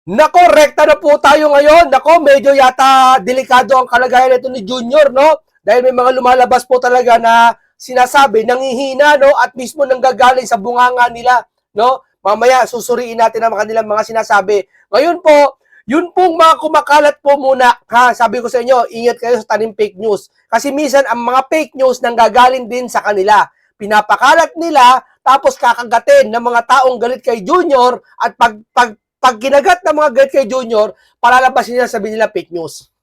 Nako, rekta na po tayo ngayon. Nako, medyo yata delikado ang kalagayan nito ni Junior, no? Dahil may mga lumalabas po talaga na sinasabi, nangihina, no? At mismo nanggagaling sa bunganga nila, no? Mamaya, susuriin natin ang kanilang mga sinasabi. Ngayon po, yun pong mga kumakalat po muna, ha? Sabi ko sa inyo, ingat kayo sa tanim fake news. Kasi minsan, ang mga fake news nanggagaling din sa kanila. Pinapakalat nila, tapos kakagatin ng mga taong galit kay Junior at pag kinagat ng mga galit kay Junior, palalabasin nila, sabihin nila fake news.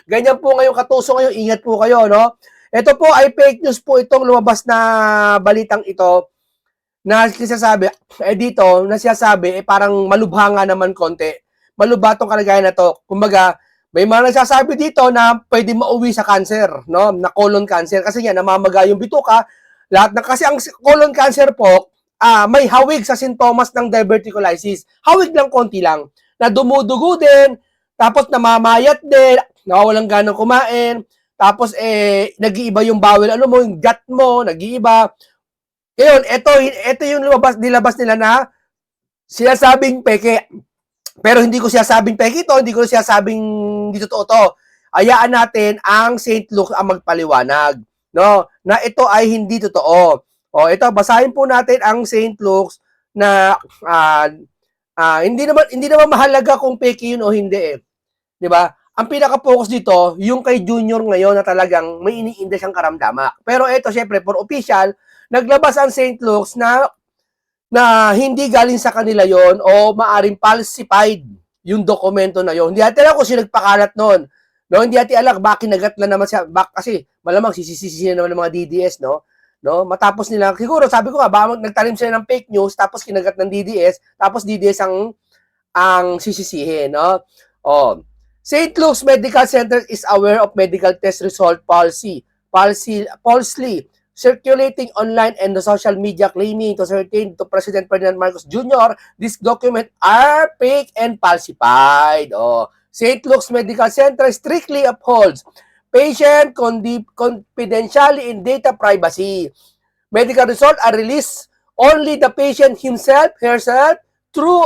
Ganyan po ngayon katuso ngayon, ingat po kayo, no? Ito po ay fake news po itong lumabas na balitang ito na sinasabi, dito, na sinasabi, parang malubha nga naman konti. Malubha tong kalagayan na to. Kumbaga, may mga nagsasabi dito na pwede mauwi sa cancer, no? Na colon cancer. Kasi nga, namamaga yung bituka. Lahat na, kasi ang colon cancer po, may hawig sa sintomas ng diverticulitis. Hawig lang, konti lang. Na dumudugo din, tapos namamayat din, nawawalang ganang kumain, tapos nag-iiba yung bowel, ano mo, yung gut mo, nag-iiba. Ngayon, ito yung nilabas nila na sinasabing peke. Pero hindi ko sinasabing peke ito, hindi ko sinasabing hindi totoo to. Hayaan natin ang St. Luke ang magpaliwanag, no? Na ito ay hindi totoo. O ito, basahin po natin ang St. Luke's na hindi naman mahalaga kung fake yun o hindi eh. 'Di ba? Ang pinaka-focus dito, yung kay Junior ngayon na talagang may iniinda siyang karamdama. Pero ito, syempre, for official, naglabas ang St. Luke's na hindi galing sa kanila yon o maaring falsified yung dokumento na yon. Hindi natin alam kung sino nagpakalat noon. No, hindi natin alam bakit kinagat na naman siya. Kasi malamang sisisi na naman ng mga DDS, no? No, matapos nila, siguro sabi ko nga, nagtanim sila ng fake news tapos kinagat ng DDS, tapos DDS ang sisisihin, no? Oh. St. Luke's Medical Center is aware of medical test result falsely circulating online and the social media claiming to certain to President Ferdinand Marcos Jr. These documents are fake and falsified. Oh. St. Luke's Medical Center strictly upholds patient confidentiality and data privacy. Medical results are released only the patient himself, herself, through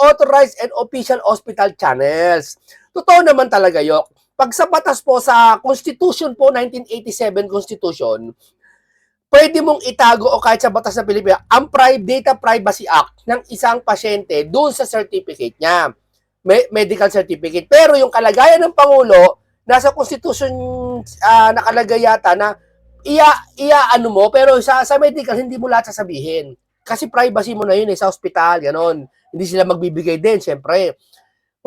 authorized and official hospital channels. Totoo naman talaga yun. Pag sa batas po sa Constitution po, 1987 Constitution, pwede mong itago o kahit sa batas ng Pilipinas ang Data Privacy Act ng isang pasyente doon sa certificate niya, medical certificate. Pero yung kalagayan ng Pangulo, nasa Constitution nakalagay yata na ano mo, pero sa medical hindi mo lahat sasabihin. Kasi privacy mo na yun sa hospital, gano'n. Hindi sila magbibigay din, syempre.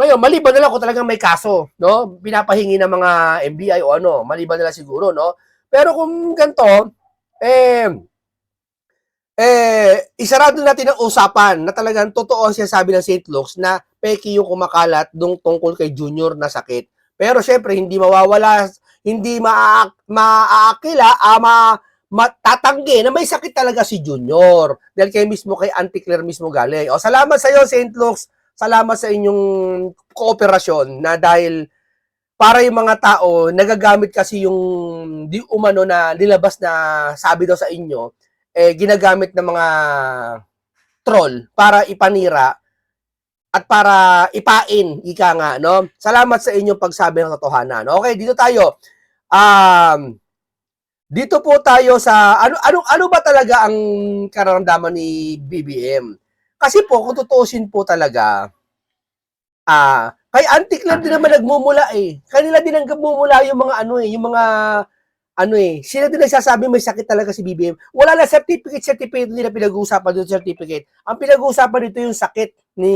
Ngayon, maliban na lang kung talagang may kaso, no? Pinapahingi ng mga NBI o ano, maliban na lang siguro, no? Pero kung ganito, isarado natin ang usapan na talagang totoo ang sinasabi ng St. Luke's na peki yung kumakalat dung tungkol kay Junior na sakit. Pero syempre, hindi mawawala, hindi maaakila, matatanggi na may sakit talaga si Junior. Dahil kay Auntie Claire mismo galing. O, salamat sa iyo, St. Luke's. Salamat sa inyong kooperasyon na dahil para yung mga tao, nagagamit kasi yung di umano na nilabas na sabi daw sa inyo, ginagamit ng mga troll para ipanira at para ipain, ika nga, no? Salamat sa inyong pagsabi ng totohanan. Okay, dito tayo. Dito po tayo sa ano ba talaga ang kararamdaman ni BBM? Kasi po kung tutuusin po talaga, kay Auntie Claire din naman nagmumula eh. Kanila din nagmumula yung mga sila din nagsasabi may sakit talaga si BBM. Wala na certificate nila pinag-uusapan dito certificate. Ang pinag-uusapan dito yung sakit ni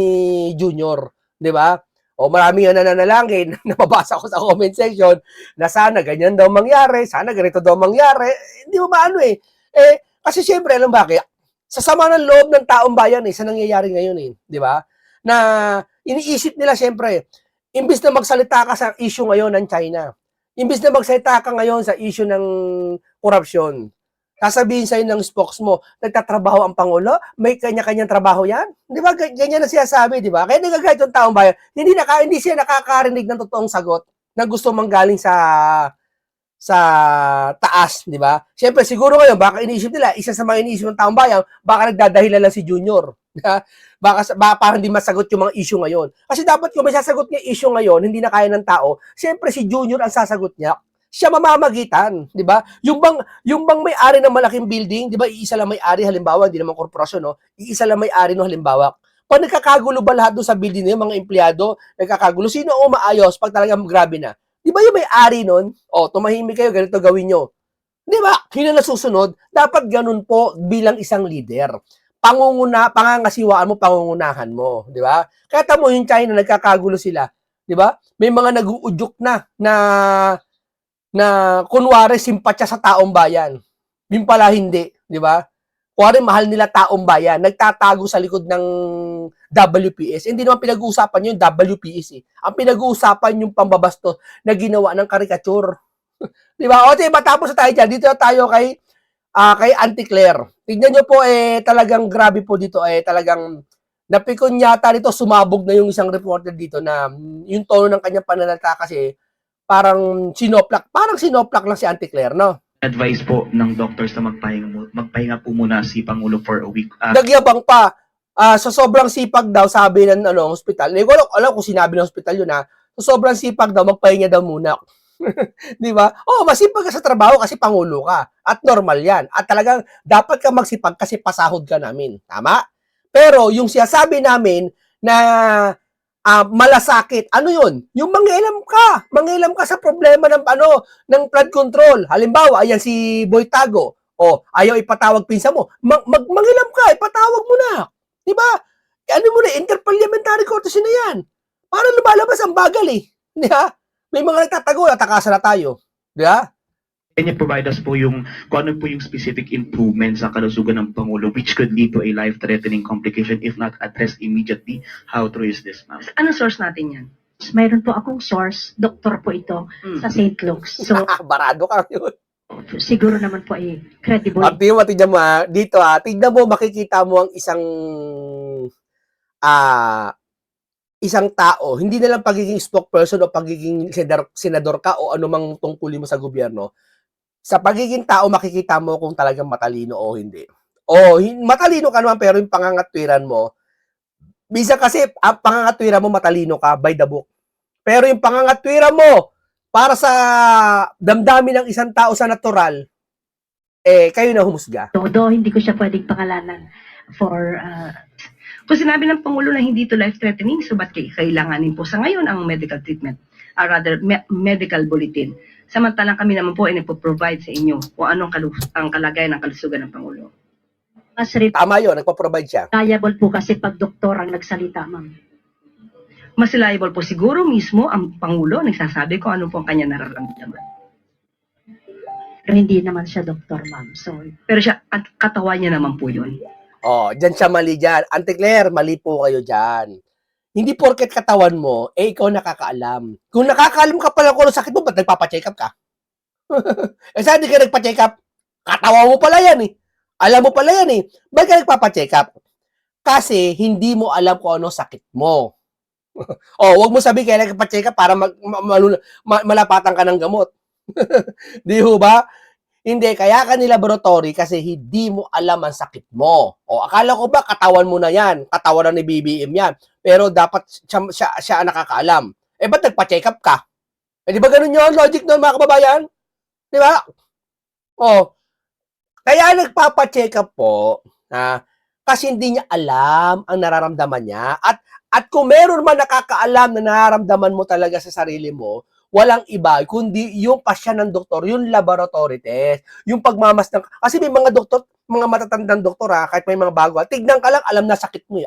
Junior, 'di ba? O marami nga nananalangin, napabasa ko sa comment section na sana ganyan daw mangyari, sana ganito daw mangyari. Hindi mo maano eh. Kasi syempre, alam bakit? Sa sama ng loob ng taong bayan sa nangyayari ngayon 'di ba? Na iniisip nila syempre, imbis na magsalita ka sa issue ngayon ng China, imbis na magsalita ka ngayon sa issue ng korupsyon, sasabihin sa'yo ng spokes mo, nagtatrabaho ang Pangulo, may kanya-kanyang trabaho yan. Di ba? Ganyan na siya di ba? Kaya nagagahit yung taong bayan, hindi siya nakakarinig ng totoong sagot na gusto manggaling sa taas, di ba? Siyempre, siguro ngayon, baka iniisip nila, isa sa mga iniisip ng taong bayan, baka nagdadahilan lang si Junior. Baka parang hindi masagot yung mga issue ngayon. Kasi dapat kung may sasagot niya issue ngayon, hindi na kaya ng tao, siyempre si Junior ang sasagot niya. Siya mamamagitan, di ba? Yung bang may-ari ng malaking building, di ba? Iisa lang may-ari, halimbawa, hindi naman korporasyon, no? Iisa lang may-ari, no, halimbawa. Pag nagkakagulo ba lahat doon sa building na yun, mga empleyado, nagkakagulo, sino ang umaayos pag talagang grabe na? Di ba yung may-ari nun? O, tumahimik kayo, ganito gawin nyo. Di ba? Yun ang nasusunod. Dapat ganun po bilang isang leader. Pangangasiwaan mo, pangungunahan mo. Di ba? Kaya tamo yung China, nagkakagulo sila. Di ba? May mga nag-uudyok na kunwari simpatya sa taong bayan. Yung pala hindi. Di ba? Kunwari mahal nila taong bayan. Nagtatago sa likod ng WPS. Hindi naman pinag-uusapan yung WPS eh. Ang pinag-uusapan yung pambabasto na ginawa ng karikature. Di ba? O, diba, tapos na tayo dyan. Dito na tayo kay Auntie Claire. Tignan nyo po, talagang grabe po dito, talagang napikon yata dito, sumabog na yung isang reporter dito na yung tono ng kanyang pananalita kasi parang sinoplak lang si Auntie Claire, no? Advice po ng doctors na magpahinga po muna si Pangulo for a week. Nagyabang pa. Sa sobrang sipag daw, sabi ng hospital. Hindi ko alam kung sinabi ng hospital yun, ha. Sa sobrang sipag daw, magpahinga daw muna. Di ba? Masipag ka sa trabaho kasi pangulo ka. At normal yan. At talagang dapat ka magsipag kasi pasahod ka namin. Tama? Pero yung sinasabi namin na malasakit, ano yun? Yung mangilam ka sa problema ng flood control. Halimbawa, ayan si Boy Tago. Ayaw ipatawag pinsa mo. Mangilam ka, ipatawag mo na. Di ba? Ano mo na, interparliamentary court na yan. Para lumalabas ang bagal eh. Di ba? May mga nagtatago, natakasan na tayo. Di ba? Can you provide us po kung ano po yung specific improvements sa kalusugan ng Pangulo which could lead to a life-threatening complication if not addressed immediately? How true is this, ma'am? Anong source natin yan? Mayroon po akong source, doktor po ito sa St. Luke's. So, Barado ka yun. siguro naman po ay credible. Tignan mo dito tignan mo, makikita mo ang isang tao, hindi na lang pagiging spokesperson o pagiging senador ka o anumang tungkulin mo sa gobyerno. Sa pagiging tao, makikita mo kung talagang matalino o hindi. Matalino ka naman pero yung pangangatwiran mo, bisa kasi ang pangangatwiran mo matalino ka by the book. Pero yung pangangatwiran mo para sa damdamin ng isang tao sa natural, kayo na humusga. Todo, hindi ko siya pwedeng pangalanan for Kung sinabi ng Pangulo na hindi to life-threatening, so ba't kailanganin po sa ngayon ang medical treatment? Medical bulletin. Samantalang kami naman po ay nagpo-provide sa inyo kung anong ang kalagayan ng kalusugan ng Pangulo. mas Tama yun, nagpa-provide siya. reliable po kasi pag doktor ang nagsalita, ma'am. Mas reliable po siguro mismo ang Pangulo nagsasabi kung ano po ang kanya nararamdaman. Pero hindi naman siya doktor, ma'am. So, Pero siya, at katawan niya naman po yun. Diyan siya mali dyan. Auntie Claire, mali po kayo dyan. Hindi porket katawan mo, ikaw nakakaalam. Kung nakakaalam ka pala kung ano sakit mo, ba't nagpapacheck up ka? Saan hindi ka nagpa-check up? Katawan mo pala yan eh. Alam mo pala yan eh. Ba't ka nagpapacheck up? Kasi hindi mo alam kung ano sakit mo. Wag mo sabihin kaya nagpa-check up para malapatan ka ng gamot. Di ho ba? Hindi, kaya ka nilaboratory kasi hindi mo alam ang sakit mo. Akala ko ba katawan mo na yan? Katawan na ni BBM yan. Pero dapat siya ang nakakaalam. Ba't nagpa-check up ka? Di ba ganun yun? Logic nun, mga kababayan? Di ba? Kaya nagpapa-check up po, kasi hindi niya alam ang nararamdaman niya. At kung meron man nakakaalam na nararamdaman mo talaga sa sarili mo, walang iba, kundi yung pasya ng doktor, yung laboratory test, yung pagmamasdan. Kasi may mga doktor, mga matatandang doktor kahit may mga bago, tignan ka lang, alam na sakit mo.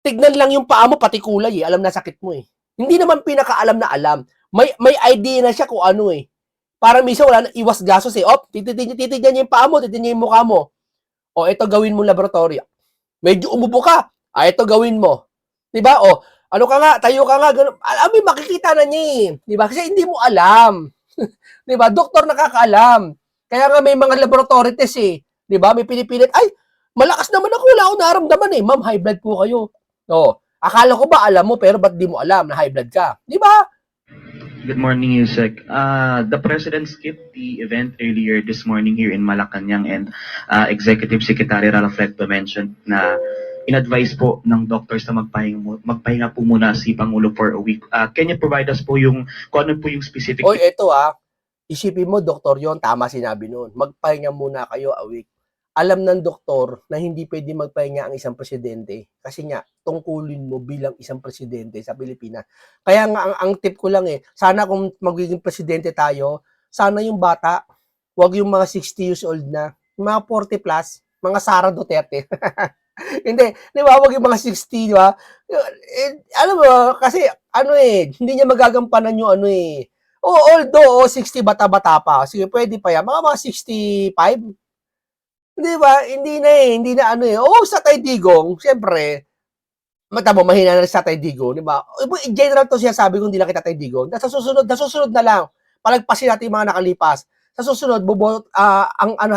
Tignan lang yung paa mo, pati kulay, alam na sakit mo. Hindi naman pinakaalam na alam. May idea na siya kung ano Parang minsan wala na iwas gasos titignan niya yung paa mo, titignan niya yung mukha mo. Ito gawin mo laboratory. Medyo umubo ka. Ito gawin mo. Diba? Ano ka nga, tayo ka nga, gano'n. Alam mo, makikita na niya Diba? Kasi hindi mo alam. Diba? Doktor nakakaalam. Kaya nga may mga laboratory test Diba? May pinipilit, ay, malakas naman ako, wala akong naramdaman Ma'am, high blood po kayo. Akala ko ba alam mo, pero ba't di mo alam na high blood ka? Diba? Good morning, Yusek. The President skipped the event earlier this morning here in Malacanang and Executive Secretary Ralph Recto mentioned na in-advise po ng doctors na magpahinga po muna si Pangulo for a week. Can you provide us po yung, kung ano po yung specific Oy, eto isipin mo, doktor yon, tama sinabi noon. Magpahinga muna kayo a week. Alam ng doktor na hindi pwede magpahinga ang isang presidente kasi nga, tungkulin mo bilang isang presidente sa Pilipinas. Kaya nga, ang tip ko lang sana kung magiging presidente tayo, sana yung bata, wag yung mga 60 years old na, yung mga 40 plus, mga Sara Duterte. Hindi, di ba, wag yung mga 60, di ba? Alam mo, kasi, hindi niya magagampanan yung although 60 bata-bata pa, sige, pwede pa yan. Mga 65, di ba? Hindi na sa Taydigong, siyempre, mata mo, mahina na sa Taydigong, di ba? In general to siya sabi kung hindi lang kita Taydigong. Sa susunod na lang, palagpasin natin yung mga nakalipas. Sa susunod,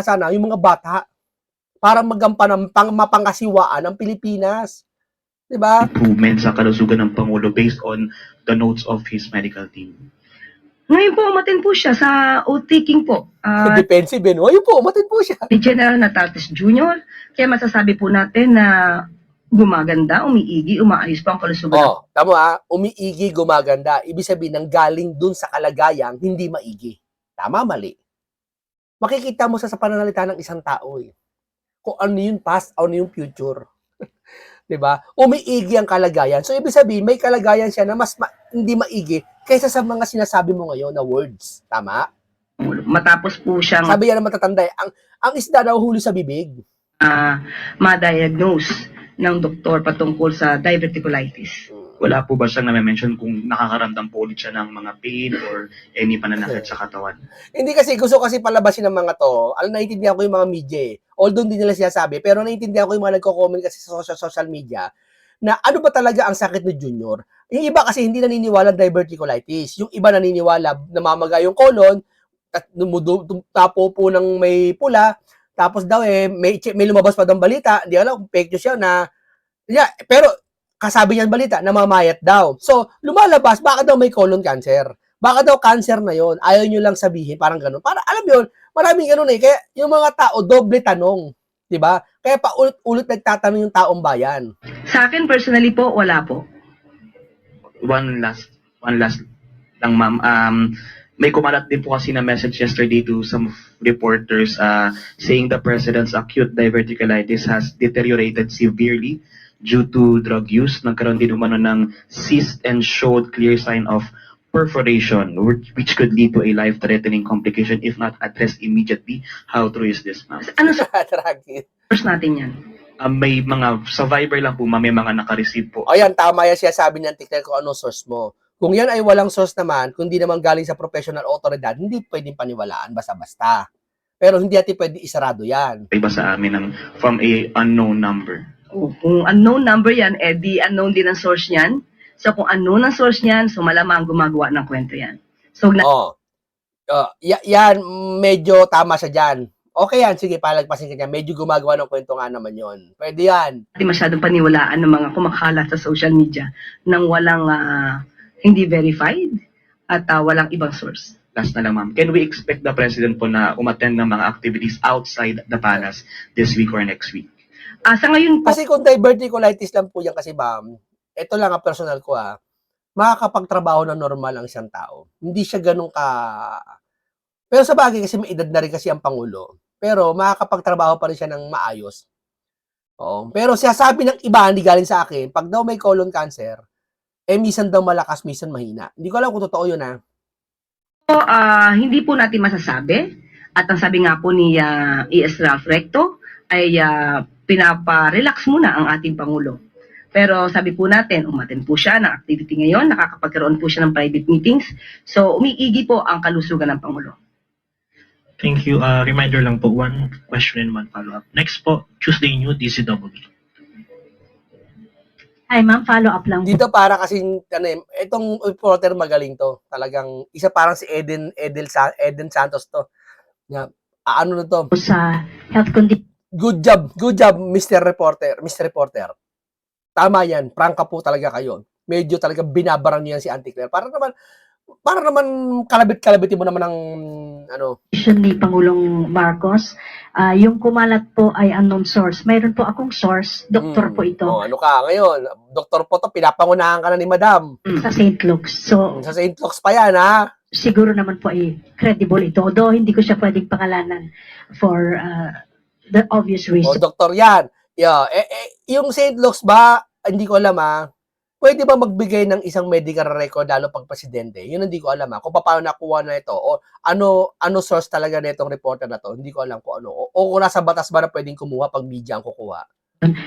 sana, yung mga bata, para magampanan mapangasiwaan ng Pilipinas. Di ba? improvement sa kalusugan ng Pangulo based on the notes of his medical team? Ngayon po, umatin po siya sa oath-taking po. Defensive, no? Ayun po, umatid po siya. Ni General Natatis Jr. Kaya masasabi po natin na gumaganda, umiigi, umaayos po ang kalusugan. Tama umiigi, gumaganda. Ibig sabihin, nang galing dun sa kalagayang hindi maigi. Tama, mali. Makikita mo sa pananalita ng isang tao kung ano yung past, ano yung future. 'Di ba? Umiigi ang kalagayan. So ibig sabihin, may kalagayan siya na mas hindi maigi kaysa sa mga sinasabi mo ngayon na words. Tama? Matapos po siyang Sabi yan ng matatanda, ang isda daw huli sa bibig. ma-diagnose ng doktor patungkol sa diverticulitis. Wala po ba siyang na-mention kung nakakaramdam po ulit siya ng mga pain or any pananakit sa katawan? Hindi kasi, gusto kasi palabasin ng mga to. Naiintindihan ko yung mga media Although hindi nila sinasabi, pero naiintindihan ko yung mga nagko-comment kasi sa social media na ano ba talaga ang sakit ni Junior. Yung iba kasi hindi naniniwala diverticulitis. Yung iba naniniwala namamaga yung colon, at tapo po ng may pula, tapos daw may lumabas pa daw balita, hindi alam kung fake news siya na, pero kasabi niyan balita, namamayat daw. So, lumalabas, baka daw may colon cancer. Baka daw cancer na yon. Ayaw nyo lang sabihin, parang ganun. Para, alam yun, maraming ganun Kaya yung mga tao, doble tanong. Diba? Kaya pa ulit nagtatanong yung taong bayan. Sa akin, personally po, wala po. One last lang, ma'am. May kumalat din po kasi na message yesterday to some reporters saying the president's acute diverticulitis has deteriorated severely due to drug use. Nagkaroon din umano ng cyst and showed clear sign of perforation, which could lead to a life-threatening complication if not addressed immediately. How true is this, ma'am? Ano Tragedy. source natin yan? May mga survivor lang po, ma'am, may mga naka-receive po. Ayan, tama yan siya sabi ng TikTok kung ano source mo. Kung yan ay walang source naman, kung di naman galing sa professional otoridad, hindi pwedeng paniwalaan basta-basta. Pero hindi natin pwede isarado yan. Iba sa amin from a unknown number. Kung unknown number yan, di unknown din ang source niyan. So kung unknown ang source niyan, so malamang gumagawa ng kwento yan. So yan, medyo tama siya dyan. Okay yan, sige, palagpasin ka dyan. Medyo gumagawa ng kwento nga naman yon. Pwede yan. Hindi masyadong paniwalaan ng mga kumakalat sa social media nang walang hindi verified at walang ibang source. Last na lang, ma'am. Can we expect the president po na umattend ng mga activities outside the palace this week or next week? Sa ngayon po, Kasi kung diverticulitis lang po yan kasi ma'am, ito lang ang personal ko makakapagtrabaho na normal ang isang tao. Hindi siya ganun Pero sa bagay kasi may edad na rin kasi ang Pangulo. Pero makakapagtrabaho pa rin siya ng maayos. Oo. Pero sabi ng iba, hindi galing sa akin, pag daw may colon cancer, minsan daw malakas, minsan mahina. Hindi ko alam kung totoo yun hindi po natin masasabi. At ang sabi nga po ni E.S. Ralph Recto ay pinapa-relax muna ang ating Pangulo. Pero sabi po natin, umattend po siya ng activity ngayon, nakakapagkaroon po siya ng private meetings. So, umiigi po ang kalusugan ng Pangulo. Thank you. Reminder lang po, one question and one follow-up. Next po, Tuesday New DCW. Ay, ma'am, follow up lang. Dito para kasi, itong reporter magaling to. Talagang, isa parang si Eden Santos to. Ano na to? Sa health condition. Good job, Mr. Reporter. Tama yan, prangka po talaga kayo. Medyo talaga binabarang niyo yan si Auntie Claire. Para naman, para naman kalabit-kalabitin mo naman ng ano. Ni Pangulong Marcos, yung kumalat po ay unknown source. Mayroon po akong source, doktor po ito, Oh, ano ka ngayon? Doktor po to, pinapangunahan ka na ni Madam. sa St. Luke's. So, Sa St. Luke's pa yan, ha? siguro naman po ay credible ito. Although hindi ko siya pwedeng pangalanan for the obvious O, reason. doktor yan. Yeah. Yung St. Luke's ba, hindi ko alam, ha? Pwede ba magbigay ng isang medical record lalo pag presidente? Yun hindi ko alam, ha? Kung paano nakuha na ito o ano source talaga na itong reporter na to, hindi ko alam kung ano. O kung nasa batas ba na pwedeng kumuha pag media ang kukuha.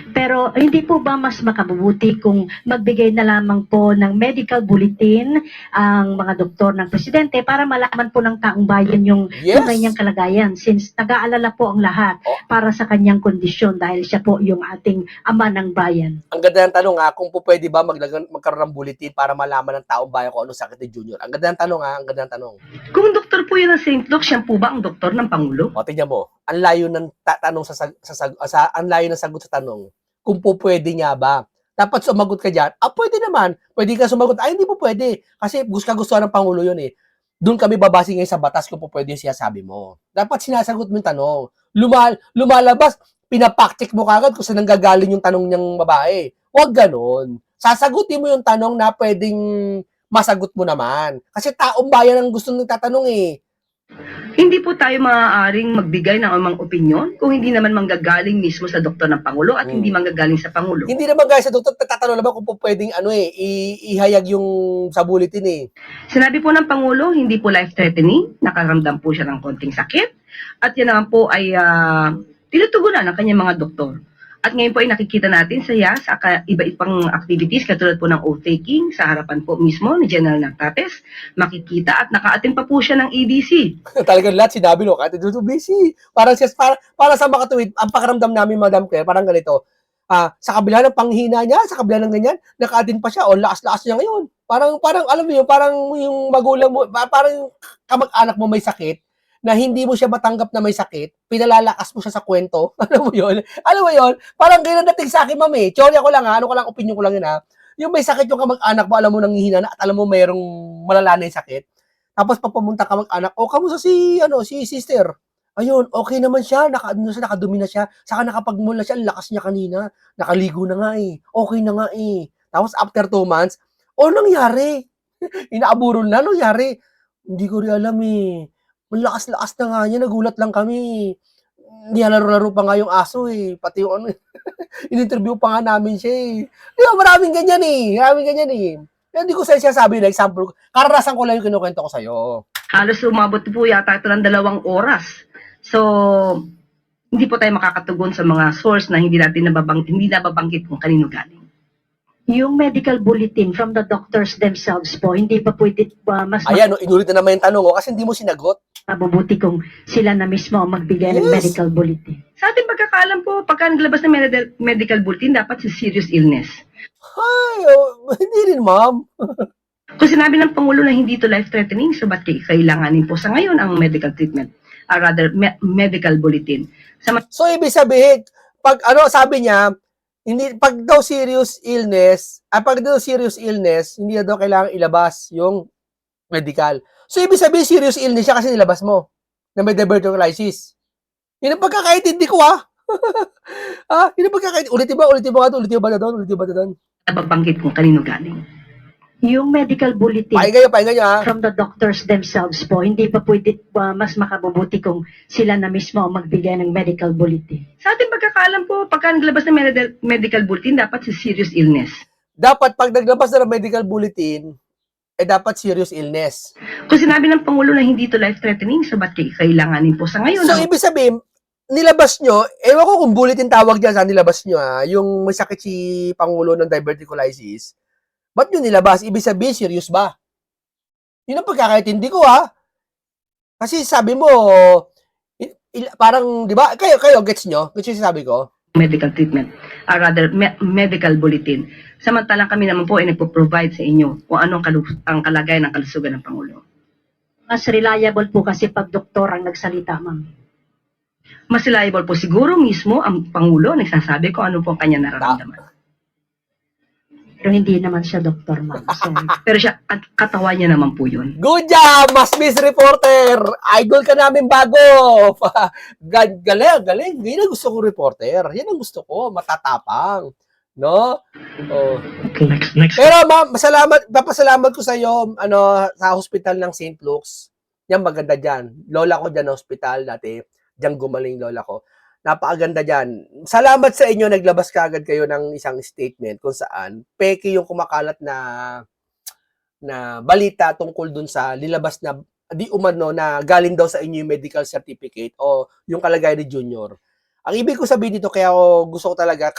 Pero hindi po ba mas makabubuti kung magbigay na lamang po ng medical bulletin ang mga doktor ng presidente para malaman po ng taong bayan yung Yes. tunay niyang kalagayan, since nag-aalala po ang lahat Oh. para sa kanyang kondisyon dahil siya po yung ating ama ng bayan. Ang ganda ng tanong, ha, kung po pwede ba magkaroon ng bulletin para malaman ng taong bayan kung ano sakit ni Junior. Ang ganda ng tanong, ha, ang ganda ng tanong. Kung doktor po yan ng St. Luke, siya po ba ang doktor ng Pangulo? O, tingnan mo, ang layo ng tanong ang layo ng sagot sa tanong. Kung po pwede nga ba? Dapat sumagot ka dyan. Pwede naman. Pwede ka sumagot. Hindi po pwede. Kasi gusto ng Pangulo yun eh. Doon kami babase ngayon sa batas kung po pwede yung sinasabi mo. Dapat sinasagot mo yung tanong. Lumalabas, pinapaktik mo kagad kung saan nanggagaling yung tanong niyang babae. Huwag ganon. Sasagutin mo yung tanong na pwedeng masagot mo naman. Kasi taong bayan ang gusto nang tatanong eh. Hindi po tayo maaaring magbigay ng amang opinyon kung hindi naman manggagaling mismo sa doktor ng Pangulo at hindi manggagaling sa Pangulo. Hindi naman guys, sa doktor, tatanong naman kung po pwedeng ihayag yung sa bulletin eh. Sinabi po ng Pangulo, hindi po life-threatening, nakaramdam po siya ng konting sakit, at yan naman po ay tinutugunan ng kanyang mga doktor. At ngayon po ay nakikita natin sa iba-ibang pang activities katulad po ng oath-taking sa harapan po mismo ni General Nagtapes, makikita at naka-attend pa po siya ng EDC. Talagang lahat sinabi, no, kahit ito busy. Parang para sa makatuwid, ang pakiramdam namin, Madam Claire, parang ganito, sa kabila ng panghina niya, sa kabila ng ganyan, naka-attend pa siya, o lakas-lakas niya ngayon. Parang alam mo yun, parang yung magulang mo, parang kamag-anak mo may sakit, na hindi mo siya matanggap na may sakit, pinalalakas mo siya sa kwento. Alam mo yun? Parang ganyan dating sa akin, ma'am eh. Teorya ko lang ha, opinion ko lang yun ha. Yung may sakit yung kamag-anak mo, alam mo nanghihina na, at alam mo mayroong malala na yung sakit. Tapos papamunta kamag-anak, kamusta si sister? Ayun, okay naman siya, nakadumi na siya, saka nakapagmula siya, ang lakas niya kanina, nakaligo na nga eh, okay na nga eh. Tapos after 2 months, nangyari? Inaaburon na, nangyari? Hindi ko rin alam eh. Malakas-lakas na nga niya, nagulat lang kami. Nilalaro-laro pa nga yung aso eh. Pati yung in-interview pa nga namin siya eh. Di ba, maraming ganyan eh. Hindi ko sa'yo sabi na example. Karanasan ko lang yung kinukwento ko sa'yo. Halos umabot po yata ito ng 2 oras. So, hindi po tayo makakatugon sa mga source na hindi nababanggit kung kanino galing. Yung medical bulletin from the doctors themselves po, hindi pa pwede mas Ayan, inulit na naman yung tanong kasi hindi mo sinagot. mabubuti kung sila na mismo ang magbigay ng Yes. medical bulletin. Sa ating pagkakaalam po, pagka naglabas ng medical bulletin, dapat si serious illness. Hindi rin, ma'am. Kung sinabi ng Pangulo na hindi to life-threatening, so ba't kailanganin po sa ngayon ang medical treatment? Medical bulletin. So, ibig sabihin, sabi niya, pag daw serious illness, hindi na daw kailangan ilabas yung medical. So, ibig sabihin, serious illness siya kasi nilabas mo na may diverticulitis. Yun ang pagkakaintindi ko, yun ang pagkakaintindi. Ulitin ba na doon? Nababanggit kung kanino galing. Yung medical bulletin Pakinggan nyo, ha? from the doctors themselves po, hindi pa pwede mas makabubuti kung sila na mismo ang magbigay ng medical bulletin. Sa ating pagkakaalam po, pagka naglabas ng medical bulletin, dapat si serious illness. Dapat, pag naglabas na ng medical bulletin, dapat serious illness. Kung sinabi ng Pangulo na hindi to life-threatening, so ba't kailanganin po sa ngayon? So, ibig sabihin, nilabas nyo, ewan ko kung bulletin tawag dyan sa nilabas nyo, yung may sakit si Pangulo ng diverticulitis, ba't nyo nilabas? Ibig sabihin, serious ba? Yun ang pagkakaintindi ko, Kasi sabi mo, parang, di ba, kayo, gets nyo? Gets yung sabi ko? Medical treatment, medical bulletin. Samantalang kami naman po ay nagpo-provide sa inyo kung anong ang kalagayan ng kalusugan ng Pangulo. Mas reliable po kasi pag doktor ang nagsalita, ma'am. Mas reliable po siguro mismo ang Pangulo nagsasabi kung ano po ang kanya nararamdaman. Pero hindi naman siya doktor, ma'am, sir. Pero siya, katawan niya naman po yun. Good job, Mas Miss Reporter! Idol ka namin bago! Galing, galing. Yan ang gusto ko, reporter. Yan ang gusto ko, matatapang. No? Oh. Okay. Next. Pero ma'am, papasalamat ko sa iyo sa hospital ng St. Luke's. Yan maganda diyan. Lola ko diyan na hospital dati. Diyan gumaling lola ko. Napakaganda diyan. Salamat sa inyo, naglabas kaagad kayo ng isang statement kung saan peke yung kumakalat na balita tungkol dun sa nilabas na di umano na galing daw sa inyo yung medical certificate o yung kalagayan ni Junior. Ang ibig ko sabihin dito, kaya gusto ko talaga,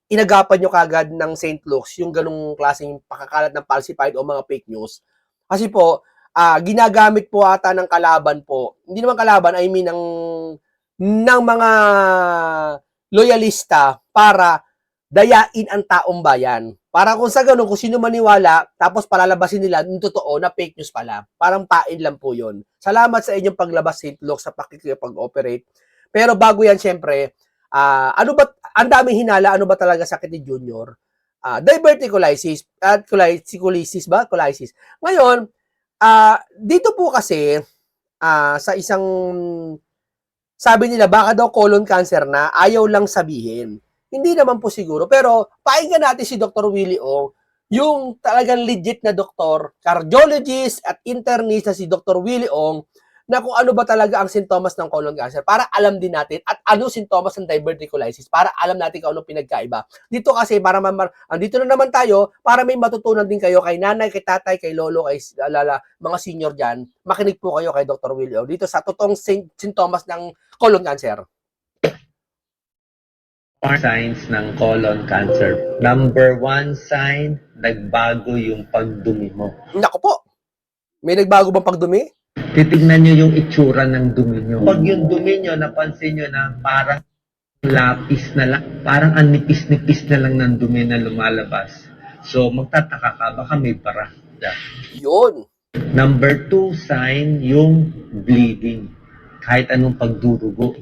inagapan nyo kagad ng St. Luke's yung ganung klaseng pakakalat ng falsified o mga fake news. Kasi po, ginagamit po ata ng kalaban po. Hindi naman kalaban, I mean, ng mga loyalista para dayain ang taong bayan. Para kung sa ganun, kung sino maniwala, tapos palalabasin nila, yung totoo na fake news pala. Parang pain lang po yun. Salamat sa inyong paglabas, St. Luke's, sa pakikipag-operate. Pero bago yan, syempre, ano ba, ang daming hinala, ano ba talaga sakit ni Junior? Diverticulitis, colitis. Ngayon, dito po kasi, sa isang, sabi nila, baka daw colon cancer na, ayaw lang sabihin. Hindi naman po siguro, pero pakinggan natin si Dr. Willie Ong, yung talagang legit na doktor, cardiologist at internist na si Dr. Willie Ong, na kung ano ba talaga ang sintomas ng colon cancer para alam din natin at ano sintomas ng diverticulitis para alam natin kung ano pinagkaiba. Dito kasi para andito na naman tayo para may matutunan din kayo kay nanay, kay tatay, kay lolo, kay mga senior dyan. Makinig po kayo kay Dr. Willie dito sa totoong sintomas ng colon cancer. Signs ng colon cancer. Number 1 sign, nagbago yung pagdumi mo. Naku po, may nagbago bang pagdumi? Titignan nyo yung itsura ng dumi nyo. Pag yung dumi nyo, napansin nyo na parang lapis na lang, parang anipis-nipis na lang ng dumi na lumalabas. So, magtataka ka, baka may bara. Yun. Number 2 sign, yung bleeding. Kahit anong pagdurugo.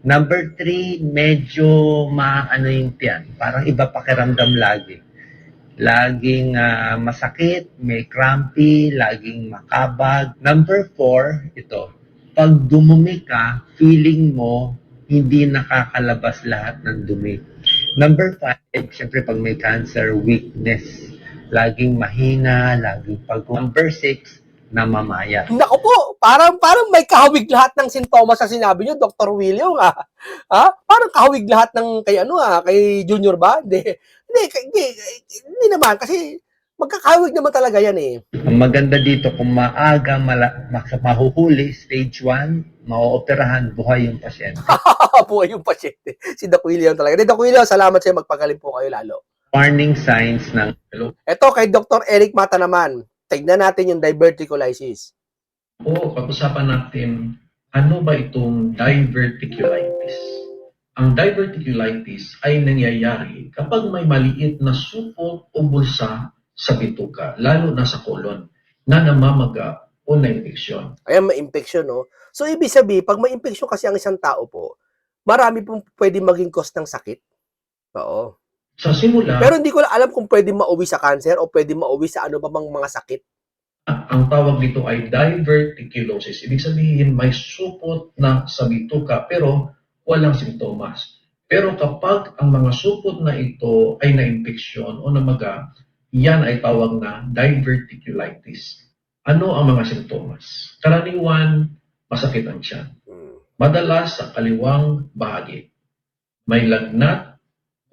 Number 3, medyo maano yung tiyan. Parang iba pakiramdam lagi. Laging masakit, may crampy, laging makabag. Number 4, ito. Pag dumumi ka, feeling mo hindi nakakalabas lahat ng dumi. Number 5, syempre pag may cancer, weakness. Laging mahina, laging pagod. Number 6, namamaya. Naku po, parang may kahawig lahat ng sintomas sa sinabi niyo, Dr. William, ha? Parang kahawig lahat ng kay Junior ba? Hindi naman, kasi magkakahawig naman talaga yan eh. Ang maganda dito, kung maaga mahuhuli, stage 1, maooperahan, buhay yung pasyente. Buhay yung pasyente. Si Doc William talaga. Doc William, salamat sa'yo, magpagaling po kayo lalo. Warning signs ng Ito kay Dr. Eric Mata naman. Tignan natin yung diverticulitis. Oo, pag-usapan natin, ano ba itong diverticulitis? Ang diverticulitis ay nangyayari kapag may maliit na supot o bulsa sa bituka, lalo na sa kolon, na namamaga o na-infeksyon. Ayan, may infection, no? So, ibig sabihin, pag may infection kasi ang isang tao po, marami pong pwede maging cause ng sakit. Oo. Sa simula, Pero hindi ko lang alam kung pwede mauwi sa cancer o pwede mauwi sa ano pa bang mga sakit. ang tawag dito ay diverticulosis. Ibig sabihin, may supot na sa bituka pero walang simptomas. Pero kapag ang mga supot na ito ay na-infeksyon o namaga, yan ay tawag na diverticulitis. Ano ang mga simptomas? Karaniwan, masakit ang tiyan. Madalas sa kaliwang bahagi. May lagnat,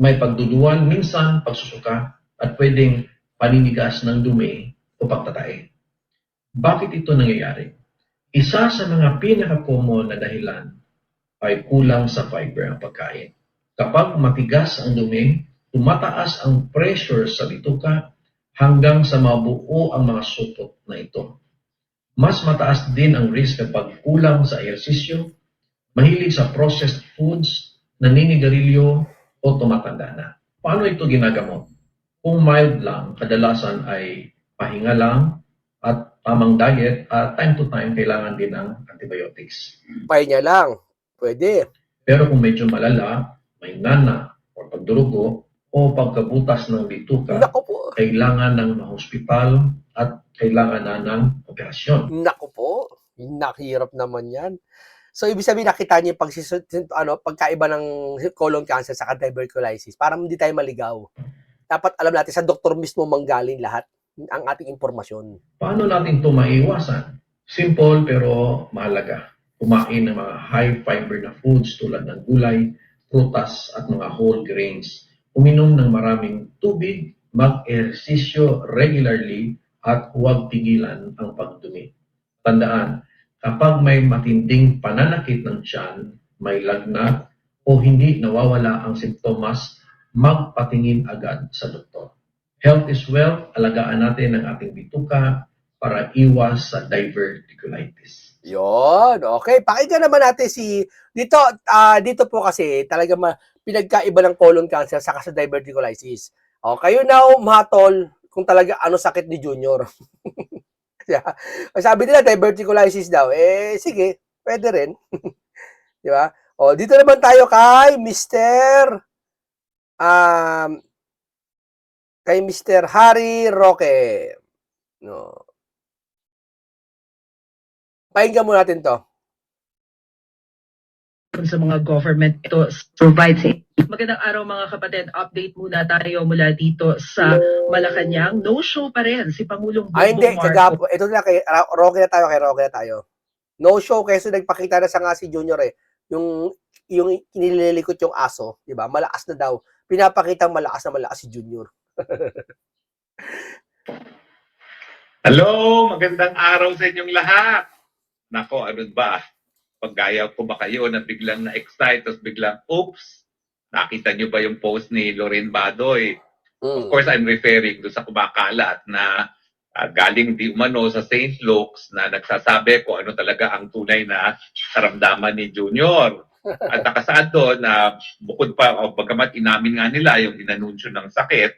may pagduduan, minsan pagsusuka, at pwedeng paninigas ng dumi o pagtatae. Bakit ito nangyayari? Isa sa mga pinaka-common na dahilan ay kulang sa fiber ang pagkain. Kapag matigas ang dumi, tumataas ang pressure sa bituka hanggang sa mabuo ang mga supot na ito. Mas mataas din ang risk kapag kulang sa ehersisyo, mahilig sa processed foods, naninigarilyo o tumatanda na. Paano ito ginagamot? Kung mild lang, kadalasan ay pahinga lang at tamang diet at time to time kailangan din ng antibiotics. Pahinga lang. Pwede. Pero kung medyo malala, may nana o pagdurugo, o pagkabutas ng bituka, Nako po. kailangan ng hospital at kailangan na ng operasyon. Nako po. Nakihirap naman yan. So, ibig sabihin, nakita niyo yung pagkaiba ng colon cancer sa tuberculosis. Para hindi tayo maligaw. Dapat alam natin, sa doktor mismo manggaling lahat ang ating impormasyon. Paano natin ito maiwasan? Simple pero mahalaga. Kumain ng mga high fiber na foods tulad ng gulay, prutas at mga whole grains. Uminom ng maraming tubig, mag-ehersisyo regularly at huwag pigilan ang pagdumi. Tandaan, kapag may matinding pananakit ng tiyan, may lagnat o hindi nawawala ang simptomas, magpatingin agad sa doktor. Health is wealth, alagaan natin ang ating bituka para iwas sa diverticulitis. Yon, okay. Pakinggan naman natin dito po kasi talaga pinagkaiba ng colon cancer sa diverticulitis. O, kayo na umatol kung talaga ano sakit ni Junior. Sabi nila diverticulitis daw. Sige, pwede rin. Di ba? O, dito naman tayo kay Mr. Harry Roque. No. Pakinggan mo natin to. Sa mga government ito Provide sa Magandang araw mga kapatid. Update muna tayo mula dito sa Malacanang. No show pa rin si Pangulong Ay, hindi. Bongbong Marcos. Ito na, kay Roque na tayo. No show, kasi nagpakita na sa nga si Junior yung kinililikot yung aso. Diba? Malakas na daw. Pinapakita malakas si Junior. Hello, magandang araw sa inyong lahat. Nako, ano ba? Paggaya ko ba kayo na biglang na-excite, tapos biglang, oops, nakita nyo ba yung post ni Lorraine Badoy? Of course, I'm referring doon sa kumakalat na galing di umano sa St. Luke's na nagsasabi kung ano talaga ang tunay na karamdaman ni Junior. At nakasaad doon na bukod pa, bagamat inamin nga nila yung inanunsyo ng sakit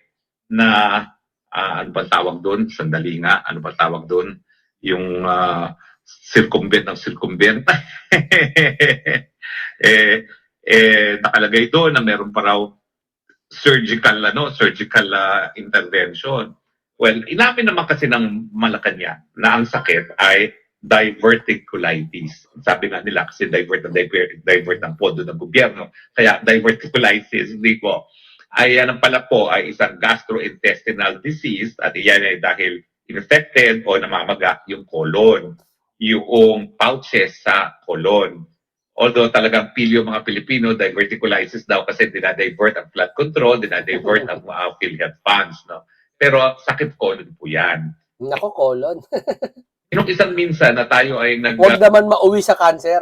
na ano ba tawag doon? Sandali nga, ano ba tawag doon? Yung circumvent. Nakalagay doon na meron pa raw surgical intervention. Well, inamin naman kasi ng Malacanang na ang sakit ay diverticulitis. Sabi nga nila kasi divert ang pondo ng gobyerno. Kaya diverticulitis, hindi po. Ay yan pala po ay isang gastrointestinal disease at iyan ay dahil infected o namamaga yung colon, yung pouches sa colon. Although talagang pilyo mga Pilipino, diverticulitis daw kasi dinadivert ang flood control, dinadivert ang PhilHealth funds. No? Pero sakit colon po yan. Nako, colon. Nung isang minsan na tayo ay Huwag naman mauwi sa cancer.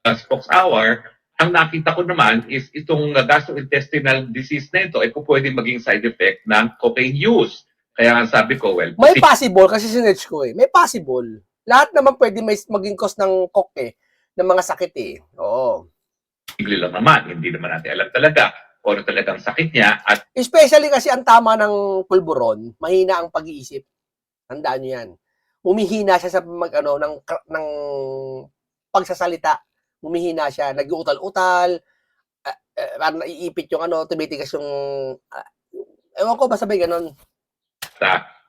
Spokes Hour, ang nakita ko naman is itong gastrointestinal disease na ito ay pwede maging side effect ng cocaine use. Kaya nga sabi ko, well, May possible, kasi sinerch ko may possible. Lahat naman pwede maging cause ng coke ng mga sakit Oo. posible lang naman. Hindi naman natin alam talaga kung ano talagang sakit niya at Especially kasi ang tama ng pulburon, mahina ang pag-iisip. Tandaan niyo yan. Umihina siya sa ng pagsasalita. Umihina siya, nag-uutal-utal, parang naiipit yung tumitigas yung ewan ko, basta may ganun.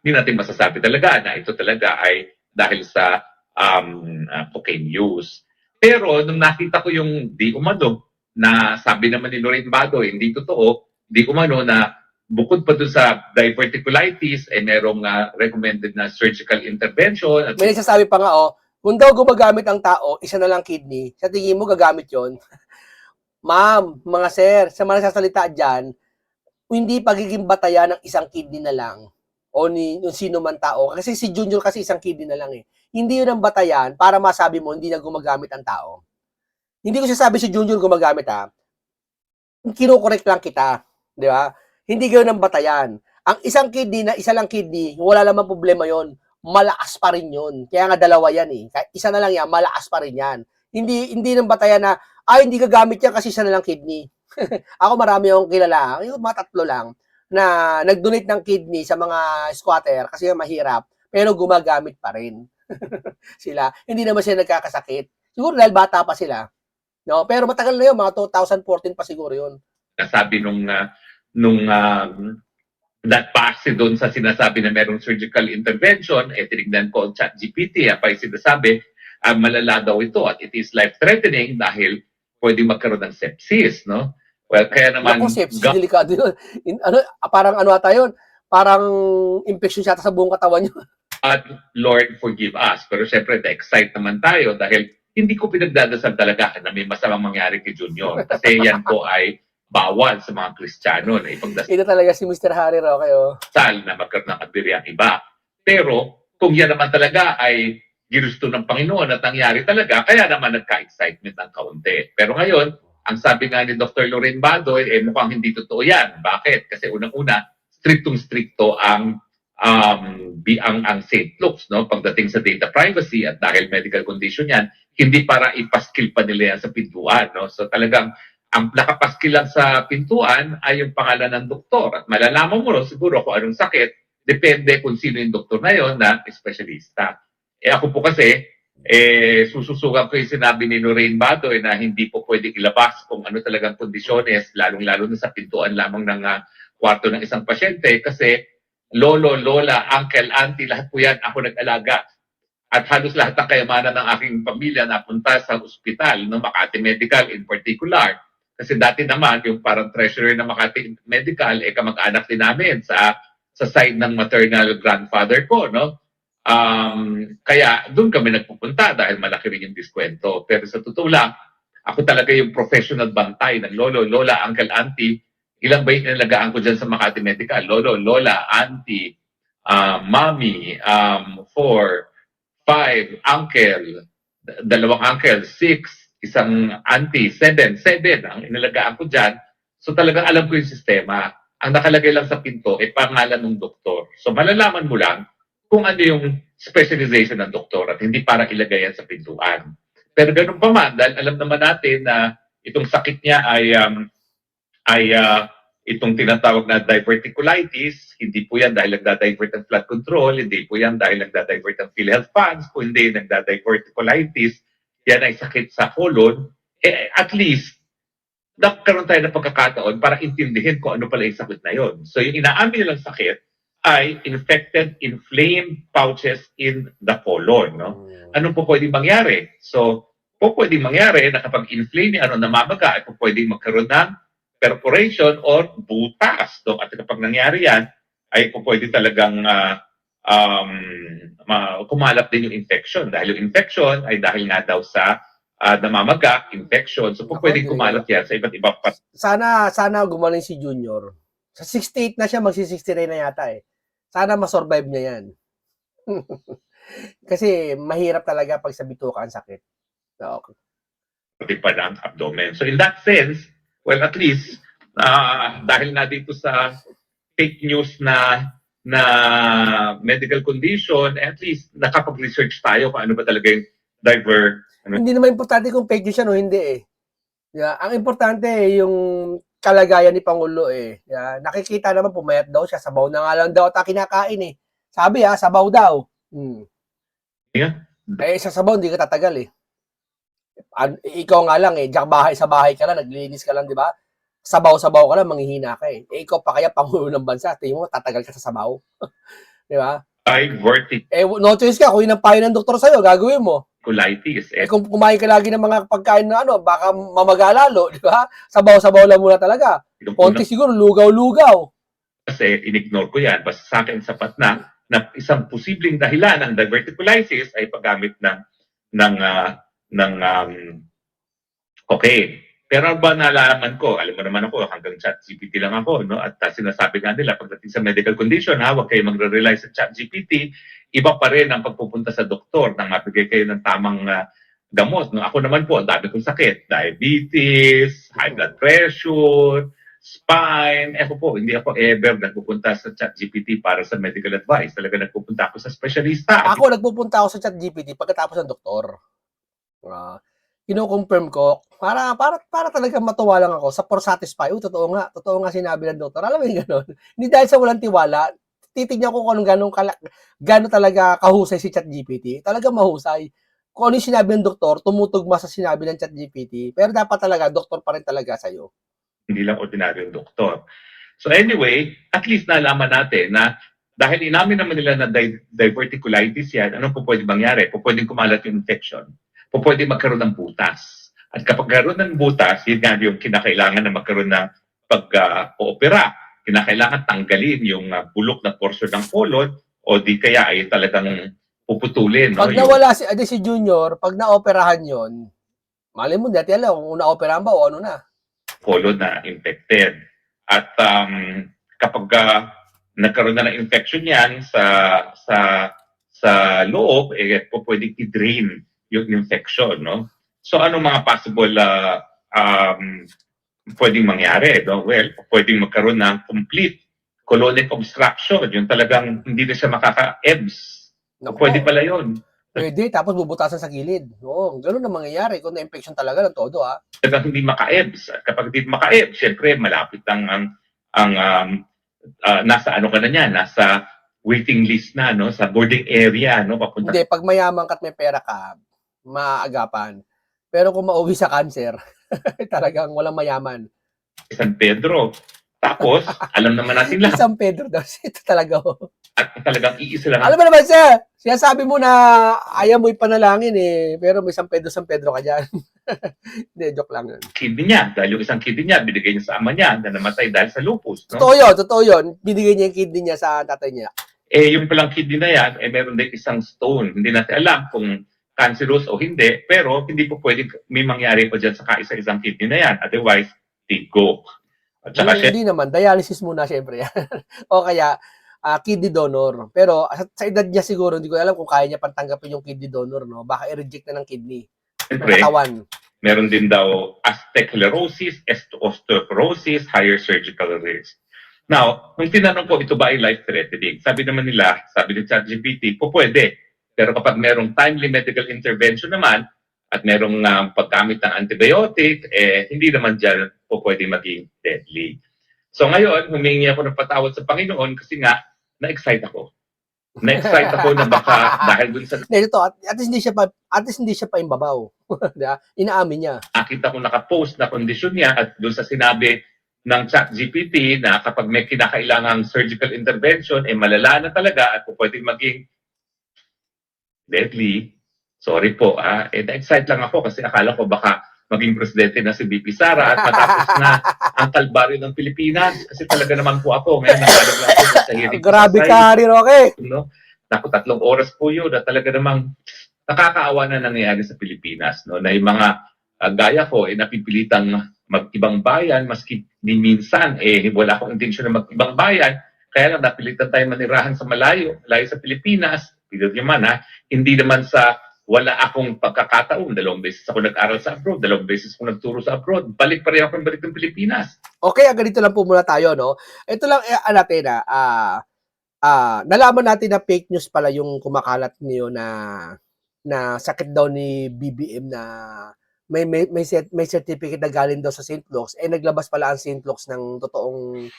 hindi natin masasabi talaga na ito talaga ay dahil sa cocaine use. Pero nung nakita ko yung di umano na sabi naman ni Lorraine Badoy, hindi totoo, di umano na bukod pa doon sa diverticulitis, merong recommended na surgical intervention. At May nagsasabi pa nga, kung daw gumagamit ang tao, isa na lang kidney, sa tingin mo gagamit yon? Ma'am, mga sir, sa mga nagsasalita dyan, hindi pagiging batayan ng isang kidney na lang o yung sino man tao. Kasi si Junior kasi isang kidney na lang Hindi yun ang batayan para masabi mo hindi na gumagamit ang tao. Hindi ko sasabi si Junior gumagamit Kino-correct lang kita. Di ba? Hindi ganoon ang batayan. Ang isang kidney na isa lang kidney, wala namang problema yon. Malakas pa rin yun. Kaya nga dalawa yan Kahit isa na lang yan, malakas pa rin yan. Hindi nang batayan na, hindi gagamit yan kasi isa na lang kidney. Ako marami akong kilala, yung mga 3 lang, na nag-donate ng kidney sa mga squatter kasi mahirap, pero gumagamit pa rin. Sila. Hindi naman sila nagkakasakit. Siguro dahil bata pa sila. No? Pero matagal na yun, mga 2014 pa siguro yun. nasabi nung that base doon sa sinasabi na merong surgical intervention, tinignan ko ang ChatGPT, apay sinasabi, malala daw ito at it is life-threatening dahil pwede magkaroon ng sepsis, no? Well, kaya naman, Naku, sepsis, delikado yun. Parang ano ata yun? Parang infection siya sa buong katawan niyo. God, Lord, forgive us. Pero syempre, na-excite naman tayo dahil hindi ko pinagdadasal talaga na may masamang mangyari kay Junior. Kasi yan po ay bawal sa mga Kristiyano na ipagdasal Ito talaga si Mr. Harry Roque, oh. na magkaroon ng kabiri ang iba. Pero kung yan naman talaga ay ginusto ng Panginoon at nangyari talaga, kaya naman nagka-excitement ng kaunti. Pero ngayon, ang sabi nga ni Dr. Lorraine Badoy, mukhang hindi totoo yan. Bakit? Kasi unang-una, striktong-strikto ang St. Luke's, no? Pagdating sa data privacy at dahil medical condition yan, hindi para ipaskil pa nila yan sa pintuan, no? So talagang ang nakapaskil lang sa pintuan ay yung pangalan ng doktor. At malalaman mo siguro kung anong sakit, depende kung sino yung doktor na yon na espesyalista. Ako po kasi, sususugan ko yung sinabi ni Lorraine Badoy na hindi po pwedeng ilabas kung ano talagang kondisyones, lalong-lalo na sa pintuan lamang ng kwarto ng isang pasyente kasi lolo, lola, uncle, auntie, lahat po yan ako nag-alaga. At halos lahat ng kayamanan ng aking pamilya napunta sa ospital, no, Makati Medical in particular. Kasi dati naman, yung parang treasurer ng Makati Medical, kamag-anak din namin sa side ng maternal grandfather ko, no? Kaya doon kami nagpupunta dahil malaki rin yung diskwento. Pero sa totoo lang, ako talaga yung professional bantay ng lolo, lola, uncle, auntie. Ilang ba yung inalagaan ko dyan sa Makati Medical? Lolo, lola, auntie, mommy, 4, 5, uncle, 2 uncle, 6, isang auntie, 7 ang inalagaan ko dyan. So talagang alam ko yung sistema. Ang nakalagay lang sa pinto ay pangalan ng doktor. So malalaman mo lang kung ano yung specialization ng doktor at hindi para ilagay yan sa pintuan. Pero ganun pa man, dahil alam naman natin na itong sakit niya ay itong tinatawag na diverticulitis, hindi po yan dahil nagda-divert ng flood control, hindi po yan dahil nagda-divert ng PhilHealth funds, kung hindi nagda-diverticulitis, yan ay sakit sa colon, at least, nagkaroon tayo ng pagkakataon para intindihin kung ano pala yung sakit na yon. So yung inaamin nilang sakit ay infected, inflamed pouches in the colon. No? Ano po pwedeng mangyari? So, pwedeng mangyari na kapag inflame yung namamaga, ay pwedeng magkaroon ng perforation or butas. No? At kapag nangyari yan, ay pwede talagang kumalap din yung infection. Dahil yung infection ay dahil nga daw sa namamaga, infection. So, pwedeng kumalap yan sa iba't ibang Sana gumaling si Junior. Sa 68 na siya, magsi-69 na yata eh. Sana masurvive niya yan. Kasi mahirap talaga pag sa bituka ang sakit. Okay. pati pa ng abdomen. So in that sense, well, at least, dahil na dito sa fake news na medical condition, at least nakapag-research tayo kung ano ba talaga yung Hindi naman importante kung fake news yan o hindi eh. Yeah, ang importante yung kalagayan ni Pangulo eh. Yeah, nakikita naman pumayat daw siya, sabaw na nga lang daw at kinakain eh. Sabi sabaw daw. Yeah. Sa sabaw hindi ka tatagal eh. Ikaw nga lang eh, sa bahay ka lang, naglilinis ka lang, di ba? Sabaw-sabaw ka lang, manghihina ka eh. Ikaw pa kaya Pangulo ng bansa, tingin mo, tatagal ka sa sabaw. Di ba? No choice ka, kung yun ang payo ng doktor sa'yo, gagawin mo. Colitis. Kung kumain ka lagi ng mga pagkain na baka mamaga lalo, di ba? Sabaw-sabaw lang muna talaga. Konti siguro, lugaw-lugaw. Kasi inignore ko yan. Basta sa akin sapat na isang posibleng dahilan ng diverticulitis ay paggamit ng cocaine. Pero ba nalaman ko, alam mo naman ako, hanggang ChatGPT lang ako, no? At sinasabi nga nila, pagdating sa medical condition, huwag kayo magre-rely sa ChatGPT, iba pa rin ang pagpupunta sa doktor nang mabigay kayo ng tamang gamot. No? Ako naman po, ang dami kong sakit. Diabetes, high blood pressure, spine. Ako po, hindi ako ever nagpupunta sa ChatGPT para sa medical advice. Talaga nagpupunta ako sa specialista. Ako nagpupunta ako sa ChatGPT pagkatapos ng doktor. Kino-confirm ko, para talaga matuwa lang ako for satisfy. Totoo nga sinabi ng doktor. Alam mo yung gano'n? Hindi dahil sa walang tiwala, titignan ko kung gano'n talaga kahusay si ChatGPT. Talaga mahusay. Kung ano yung sinabi ng doktor, tumutugma sa sinabi ng ChatGPT. Pero dapat talaga, doktor pa rin talaga sa'yo. Hindi lang ordinaryong doktor. So anyway, at least nalaman natin na dahil inamin naman nila na diverticulitis yan, ano po pwede mangyari? Po pwedeng kumalat yung infection. Po pwede magkaroon ng butas. At kapag karoon ng butas, yun nga yung kinakailangan na magkaroon ng pag-opera. Kinakailangan tanggalin yung bulok na portion ng colon o di kaya ay talagang puputulin. Pag Yung nawala si Junior, pag naoperahan yon, mali mo, dati alam kung naoperahan ba o ano na. colon na infected. At kapag nagkaroon na ng infection yan sa loob, po pwedeng i-drain yung infection, no? So ano mga possible pwedeng mangyari, no? Well, pwedeng magkaroon ng complete colonic obstruction, yung talagang hindi na siya makaka-EBS. Naku, Pwede pala yun. pwede, tapos bubutasan sa gilid. Oo, ganun ang mangyayari kung na-infection talaga ng todo, ha? Talagang hindi maka-EBS. At kapag hindi maka-EBS, syempre malapit ang nasa ano ka na niya, nasa waiting list na, no? Sa boarding area, no? Papunta Hindi, pag mayaman ka at may pera ka, maaagapan. Pero kung mauwi sa cancer, talagang walang mayaman. sa San Pedro. Tapos, alam naman natin lahat, San Pedro daw, ito talaga. at talagang iisa lang Alam mo naman, sir, sinasabi mo na ayaw mo ipanalangin eh, pero may San Pedro ka dyan. Hindi, joke lang yun. kidney niya. Dahil yung isang kidney niya, binigay niya sa ama niya na namatay dahil sa lupus. No? Totoo yun. Binigay niya yung kidney niya sa tatay niya. Yung palang kidney na yan, meron din isang stone. Hindi natin alam kung cancerous o hindi, pero hindi po pwede may mangyari pa dyan sa kaisa-isang kidney na yan. Otherwise, they go. At saka Hindi naman, dialysis muna syempre. O kaya, kidney donor. Pero sa edad niya siguro, hindi ko alam kung kaya niya pantanggapin yung kidney donor, no? Baka i-reject na ng kidney. Ng syempre, katawan. meron din daw osteosclerosis, osteoporosis, higher surgical risk. Now, nung tinanong ko, ito ba ay life-threatening? Sabi naman nila, sabi ni ChatGPT, pwede. Pero kapag merong timely medical intervention naman, at merong paggamit ng antibiotic, hindi naman dyan po pwede maging deadly. So ngayon, humingi ako ng patawad sa Panginoon kasi nga, na-excite ako. Na-excite ako na baka dahil dun sa Ito, at least hindi siya pa imbabaw. Diba? Inaamin niya. nakita ko nakapost na kondisyon niya at dun sa sinabi ng ChatGPT na kapag may kinakailangang surgical intervention, malala na talaga at po pwede maging deadly. Sorry po, na-excite lang ako kasi akala ko baka maging presidente na si BP Sara at matapos na ang kalbaryo ng Pilipinas kasi talaga naman po ako. Ngayon, nakalag lang po sa hearing. Grabe ka, Roque. No? Naku, 3 oras po yun na talaga namang nakakaawa na nangyayari sa Pilipinas. No? Na yung mga gaya ko, napipilitang mag-ibang bayan, maski ni minsan, wala akong intensyon na mag-ibang bayan, kaya lang napilitan tayo manirahan sa malayo sa Pilipinas, hindi naman sa wala akong pagkakataon. 2 beses ako nag-aral sa abroad, 2 beses ako nagturo sa abroad. Balik pa rin ako ng Pilipinas. Okay, ganito lang po muna tayo, no? Ito lang, natin, nalaman natin na fake news pala yung kumakalat niyo na sakit daw ni BBM na may certificate na galing daw sa St. Luke's, naglabas pala ang St. Luke's ng totoong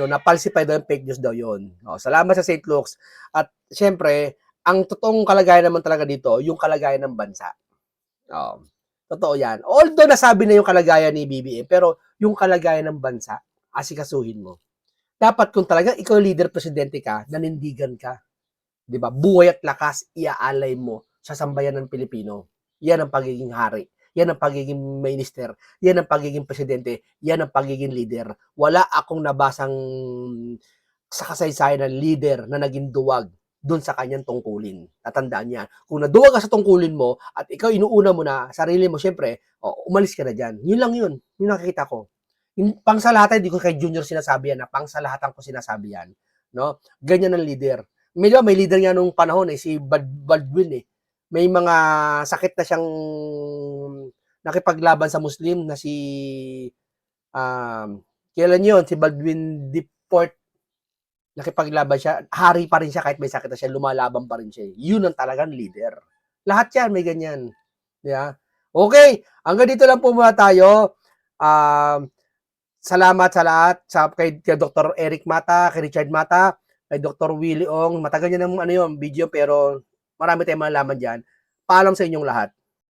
na-falsify daw yung fake news daw yun. Salamat sa St. Luke's. At syempre, ang totoong kalagayan naman talaga dito, yung kalagayan ng bansa. Totoo yan. Although nasabi na yung kalagayan ni BBM, pero yung kalagayan ng bansa, asikasuhin mo. Dapat kung talagang ikaw leader presidente ka, nanindigan ka. 'Di ba? Buhay at lakas iaalay mo sa sambayan ng Pilipino. Yan ang pagiging hari. Yan ang pagiging minister. Yan ang pagiging presidente. Yan ang pagiging leader. Wala akong nabasang sa kasaysayan ng leader na naging duwag doon sa kanyang tungkulin. Tatandaan niya. Kung naduwag ka sa tungkulin mo at ikaw inuuna mo na sarili mo, syempre, umalis ka na dyan. Yun lang yun. Yung nakikita ko. Yung pangsalahatan, hindi ko kay Junior sinasabi yan, pangsalahatan ko sinasabi yan. No? Ganyan ang leader. May leader niya nung panahon, si Baldwin. May mga sakit na siyang nakipaglaban sa Muslim na si kailan yun? Si Baldwin Deport. Nakipaglaban siya, hari pa rin siya kahit may sakit na siya, lumalaban pa rin siya. Yun ang talagang leader. Lahat yan, may ganyan. Yeah. Okay, hanggang dito lang po muna tayo. Salamat sa lahat, kay Dr. Eric Mata, kay Richard Mata, kay Dr. Willie Ong. Matagal niya ng video pero marami tayong malalaman dyan. Paalam sa inyong lahat.